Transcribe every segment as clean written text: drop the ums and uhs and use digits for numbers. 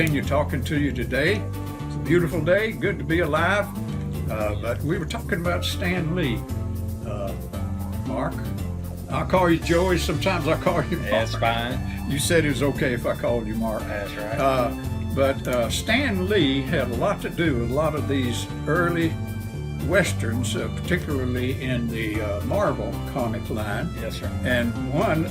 continue talking to you today. It's a beautiful day, good to be alive. But we were talking about Stan Lee. Mark, I'll call you Joey, sometimes I'll call you Mark. That's fine. You said it was okay if I called you Mark. That's right. But Stan Lee had a lot to do with a lot of these early Westerns, particularly in the Marvel comic line. Yes, sir. And one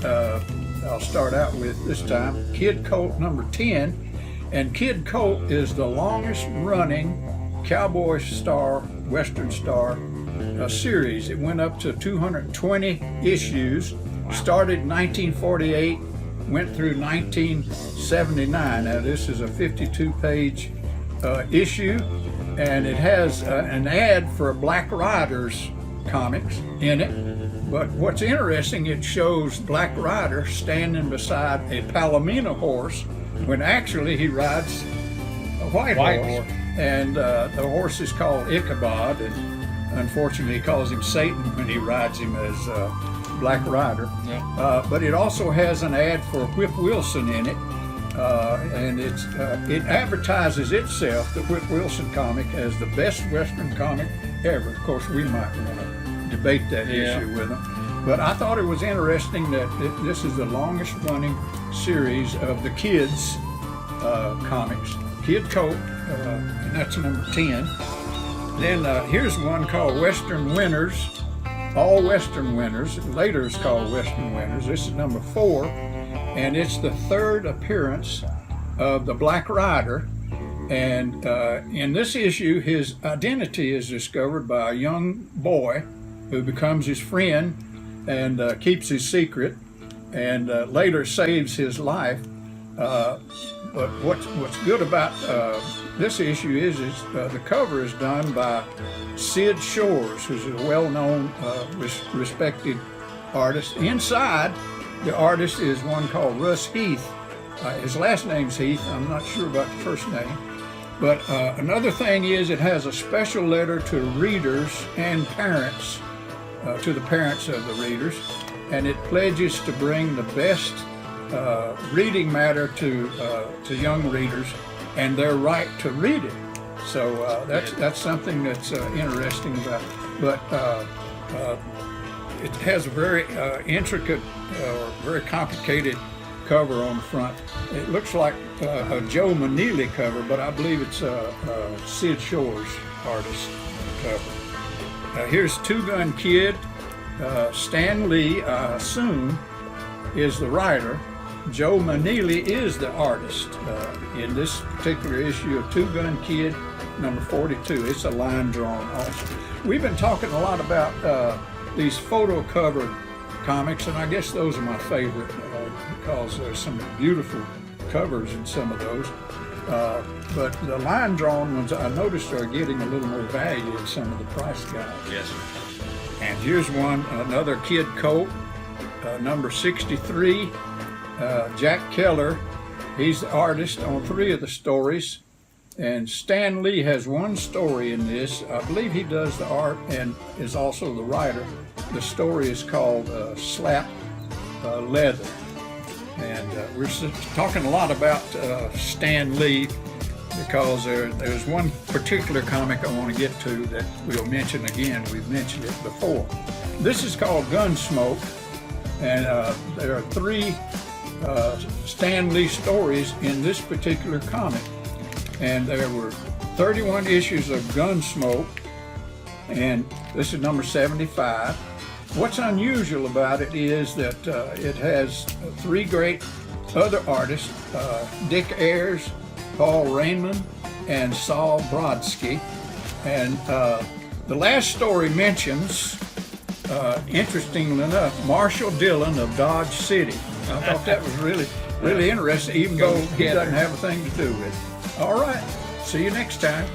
I'll start out with this time, Kid Colt number 10. And Kid Colt is the longest running cowboy star, Western star series. It went up to 220 issues, started in 1948, went through 1979. Now this is a 52-page issue, and it has an ad for Black Riders comics in it. But what's interesting, it shows Black Rider standing beside a Palomino horse when actually he rides a white horse. And the horse is called Ichabod, and unfortunately he calls him Satan when he rides him as Black Rider. Yeah. But it also has an ad for Whip Wilson in it, and it advertises itself, the Whip Wilson comic, as the best Western comic ever. Of course, we might want to debate that issue with them. But I thought it was interesting that this is the longest running series of the kids comics. Kid Colt, and that's number 10. Then here's one called Western Winners, All Western Winners. Later it's called Western Winners. This is number 4, and it's the third appearance of the Black Rider. And in this issue, his identity is discovered by a young boy who becomes his friend and keeps his secret, and later saves his life. But what's good about this issue is the cover is done by Sid Shores, who's a well-known, respected artist. Inside, the artist is one called Russ Heath. His last name's Heath. I'm not sure about the first name. But another thing is it has a special letter to readers and parents, to the parents of the readers, and it pledges to bring the best reading matter to young readers and their right to read it. So that's something that's interesting about. But it has a very intricate or very complicated cover on the front. It looks like a Joe Manili cover, but I believe it's Sid Shores artist cover. Here's Two Gun Kid. Stan Lee, I assume, is the writer. Joe Manili is the artist in this particular issue of Two Gun Kid, number 42. It's a line drawn also. We've been talking a lot about these photo covered comics, and I guess those are my favorite because there's some beautiful covers in some of those. But the line drawn ones, I noticed, are getting a little more value in some of the price guides. Yes, sir. And here's one, another Kid Colt, number 63. Jack Keller, he's the artist on 3 of the stories, and Stan Lee has one story in this. I believe he does the art and is also the writer. The story is called Slap Leather, and we're talking a lot about Stan Lee because there's one particular comic I want to get to that we'll mention again. We've mentioned it before. This is called Gunsmoke, and there are 3 Stan Lee stories in this particular comic, and there were 31 issues of Gunsmoke, and this is number 75. What's unusual about it is that it has 3 great other artists, Dick Ayers, Paul Raymond, and Saul Brodsky, and the last story mentions, interestingly enough, Marshall Dillon of Dodge City. I thought that was really interesting, even though he doesn't have a thing to do with it. All right, see you next time.